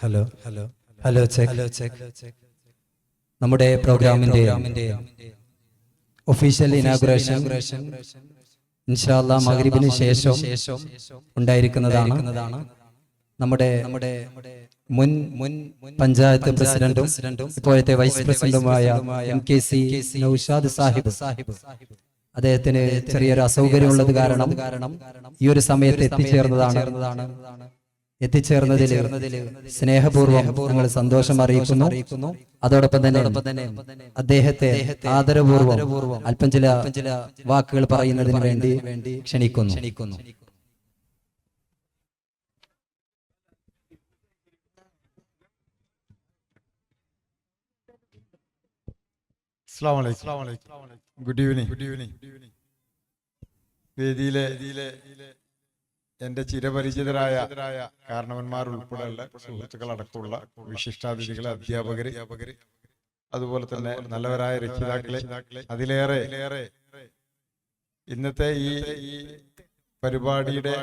Hello hello hello check നമ്മുടെ പ്രോഗ്രാമിന്റെ official inauguration ഇൻഷാ അല്ലാഹ് മഗ്രിബിന് ശേഷം ഉണ്ടായിരിക്കുന്നതാണ്. നമ്മുടെ മുൻ പഞ്ചായത്ത് പ്രസിഡന്റും ഇപ്പോഴത്തെ വൈസ് പ്രസിഡന്റുമായ MKC നൗഷാദ് സാഹിബ്, അദ്ദേഹത്തിന് ചെറിയൊരു അസൗകര്യം ഉള്ളത് കാരണം ഈ ഒരു സമയത്ത് എത്തിച്ചേർന്നതിൽ സ്നേഹപൂർവ്വം ഞങ്ങൾ സന്തോഷം അറിയിക്കുന്നു. അതോടൊപ്പം തന്നെ അദ്ദേഹത്തെ ആദരപൂർവ്വം അല്പം ചില വാക്കുകൾ പറയുന്നതിന് വേണ്ടി ക്ഷണിക്കുന്നു. Good evening. വേദിയിലെ എന്റെ ചിരപരിചിതരായ കാരണവന്മാർ ഉൾപ്പെടെയുള്ള സുഹൃത്തുക്കൾ അടക്കമുള്ള വിശിഷ്ടാതിഥികളെ, അധ്യാപകര്, അതുപോലെ തന്നെ നല്ലവരായ രക്ഷിതാക്കളെ, അതിലേറെ ഇന്നത്തെ ഈ പരിപാടിയുടെ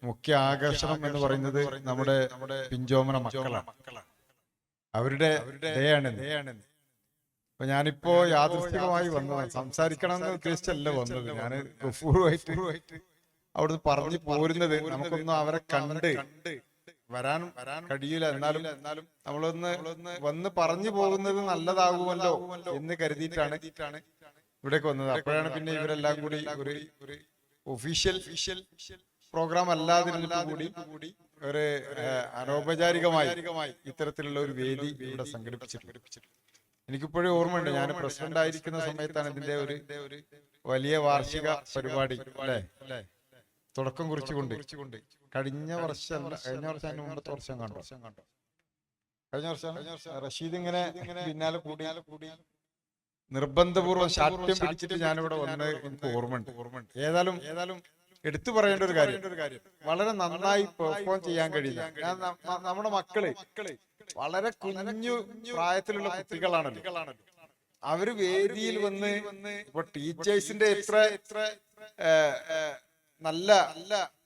മുഖ്യ ആകർഷണം എന്ന് പറയുന്നത് നമ്മുടെ പിഞ്ചോമന മക്കളാണ്. അവരുടെ ഡേയാണ്. അപ്പൊ ഞാനിപ്പോ യാദൃശ്ചികമായി വന്നതാണ്. സംസാരിക്കണമെന്ന് ഉദ്ദേശിച്ചല്ല വന്നത്. ഞാൻ ഗഫൂറുമായിട്ട് അവിടുന്ന് പറഞ്ഞു പോരുന്നത് നമുക്കൊന്നും അവരെ കണ്ട് വരാൻ കഴിയില്ല. എന്നാലും നമ്മളൊന്ന് വന്ന് പറഞ്ഞു പോകുന്നത് നല്ലതാകുമല്ലോ എന്ന് കരുതിയിട്ടാണ് ഇവിടേക്ക് വന്നത്. അപ്പോഴാണ് പിന്നെ ഇവരെല്ലാം കൂടി ഒരു ഒഫീഷ്യൽ പ്രോഗ്രാം അല്ലാതിരുന്നിട്ട് കൂടി ഒരു അനൗപചാരികമായി ഇത്തരത്തിലുള്ള ഒരു വേദി ഇവിടെ സംഘടിപ്പിച്ചിട്ടുണ്ട്. എനിക്കിപ്പോഴും ഓർമ്മയുണ്ട്, ഞാൻ പ്രസിഡന്റ് ആയിരിക്കുന്ന സമയത്താണ് ഇതിന്റെ ഒരു വലിയ വാർഷിക പരിപാടി അല്ലെ തുടക്കം കുറിച്ചുകൊണ്ട് കഴിഞ്ഞ വർഷം അതിന് മുമ്പത്തെ വർഷം കണ്ടോ? കഴിഞ്ഞ വർഷം റഷീദ് ഇങ്ങനെ പിന്നാലെ കൂടി നിർബന്ധപൂർവ്വം ശാഠ്യം പിടിച്ചിട്ട് ഞാനിവിടെ വന്ന് എനിക്ക് ഓർമ്മയുണ്ട്. ഏതായാലും എടുത്തു പറയേണ്ട ഒരു കാര്യം, വളരെ നന്നായി പെർഫോം ചെയ്യാൻ കഴിയില്ല. നമ്മുടെ മക്കള് വളരെ കുഞ്ഞു പ്രായത്തിലുള്ള കുട്ടികളാണല്ലോ. അവര് വേദിയിൽ വന്ന് ഇപ്പൊ ടീച്ചേഴ്സിന്റെ എത്ര നല്ല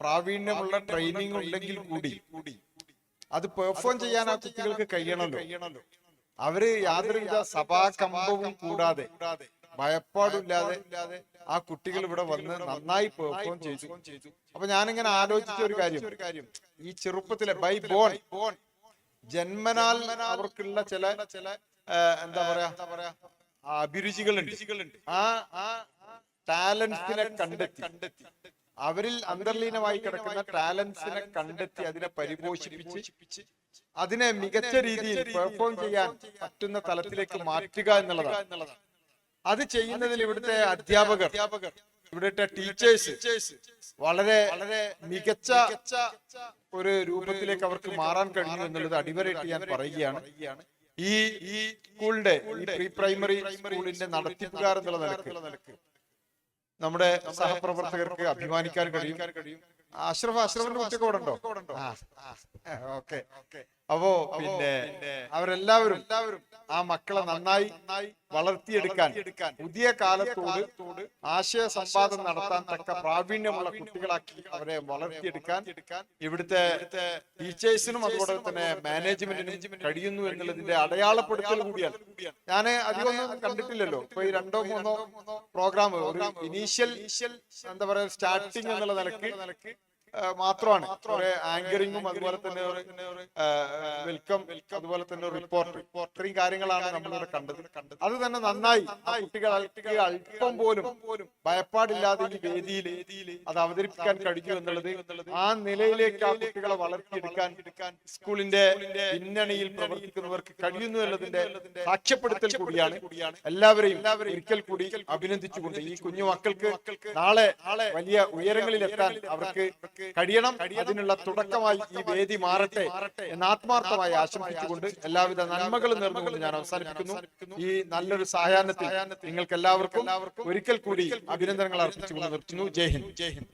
പ്രാവീണ്യമുള്ള ട്രെയിനിങ് ഉണ്ടെങ്കിൽ കൂടി അത് പെർഫോം ചെയ്യാൻ ആ കുട്ടികൾക്ക് കഴിയണമല്ലോ. അവര് യാതൊരുവിധ സഭാകമ്പവും കൂടാതെ ഭയപ്പാടില്ലാതെ ആ കുട്ടികൾ ഇവിടെ വന്ന് നന്നായി പെർഫോം ചെയ്തു. അപ്പൊ ഞാനിങ്ങനെ ആലോചിച്ച ഒരു കാര്യം, ഈ ചെറുപ്പത്തിലെ ബൈ ബോൺ ജന്മനാൽ അവർക്കുള്ള ചില എന്താ പറയാ അഭിരുചികളുണ്ട്. ആ ടാലന്റ്സിനെ കണ്ടെത്തി അവരിൽ അന്തർലീനമായി കിടക്കുന്ന ടാലന്റ്സിനെ കണ്ടെത്തി അതിനെ പരിപോഷിപ്പിച്ച് അതിനെ മികച്ച രീതിയിൽ പെർഫോം ചെയ്യാൻ പറ്റുന്ന തലത്തിലേക്ക് മാറ്റുക എന്നുള്ളതാണ്. അത് ചെയ്യുന്നതിൽ ഇവിടുത്തെ അധ്യാപകർ, ഇവിടുത്തെ ടീച്ചേഴ്സ് വളരെ മികച്ച ഒരു രൂപത്തിലേക്ക് അവർക്ക് മാറാൻ കഴിയും എന്നുള്ളത് അടിവരയിട്ട് ഞാൻ പറയുകയാണ്. ഈ സ്കൂളിന്റെ പ്രീ പ്രൈമറി സ്കൂളിന്റെ നടത്തിപ്പുകാർ എന്നുള്ള നിലക്ക് നമ്മുടെ സഹപ്രവർത്തകർക്ക് അഭിമാനിക്കാൻ കഴിയും. അഷ്റഫിന്റെ കുട്ടിയൊക്കെ ഇവിടെ ഉണ്ടോ? ഓക്കെ. അപ്പോ പിന്നെ അവരെല്ലാവരും ആ മക്കളെ നന്നായി വളർത്തിയെടുക്കാൻ, പുതിയ കാലത്തോട് ആശയ സംവാദം നടത്താൻ തക്ക പ്രാവീണ്യമുള്ള കുട്ടികളാക്കി അവരെ വളർത്തിയെടുക്കാൻ ഇവിടുത്തെ ടീച്ചേഴ്സിനും അതുപോലെ തന്നെ മാനേജ്മെന്റിനും കഴിയുന്നു എന്നുള്ളതിന്റെ അടയാളപ്പെടുത്തൽ കൂടിയാണ്. ഞാൻ അധികമൊന്നും കണ്ടിട്ടില്ലല്ലോ. ഇപ്പൊ ഈ 2-3 പ്രോഗ്രാം ഒരു ഇനീഷ്യൽ എന്താ പറയാ സ്റ്റാർട്ടിങ് എന്നുള്ള നിലക്ക് മാത്രമാണ്. ഒരു ആങ്കറിങ്ങും അതുപോലെ തന്നെ ഒരു വെൽക്കം, അതുപോലെ തന്നെ റിപ്പോർട്ട്, ഇത്രയും കാര്യങ്ങളാണ് നമ്മളിവിടെ കണ്ടത്. അത് തന്നെ നന്നായി കുട്ടികൾ അല്പം പോലും ഭയപ്പാടില്ലാതെ ഈ വേദിയിൽ അത് അവതരിപ്പിക്കാൻ കഴിഞ്ഞു എന്നുള്ളത് ആ നിലയിലേക്ക് ആ കുട്ടികളെ വളർത്തിയെടുക്കാൻ സ്കൂളിന്റെ പിന്നണിയിൽ പ്രവർത്തിക്കുന്നവർക്ക് കഴിയുന്നു എന്നുള്ളതിന്റെ സാക്ഷ്യപ്പെടുത്തൽ കൂടിയാണ്. എല്ലാവരെയും ഒരിക്കൽ കൂടി അഭിനന്ദിച്ചുകൊണ്ട് ഈ കുഞ്ഞു മക്കൾക്ക് നാളെ വലിയ ഉയരങ്ങളിൽ എത്താൻ അവർക്ക് കഴിയണം. അതിനുള്ള തുടക്കമായി ഈ വേദി മാറട്ടെ എന്ന് ആത്മാർത്ഥമായി ആശംസിച്ചുകൊണ്ട് എല്ലാവിധ നന്മകളും നേർന്നുകൊണ്ട് ഞാൻ അവസാനിപ്പിക്കുന്നു. ഈ നല്ലൊരു സായാഹ്നത്തിൽ നിങ്ങൾക്ക് എല്ലാവർക്കും ഒരിക്കൽ കൂടി അഭിനന്ദനങ്ങൾ അർപ്പിച്ചുകൊണ്ട് നിർത്തുന്നു. ജയ് ഹിന്ദ്.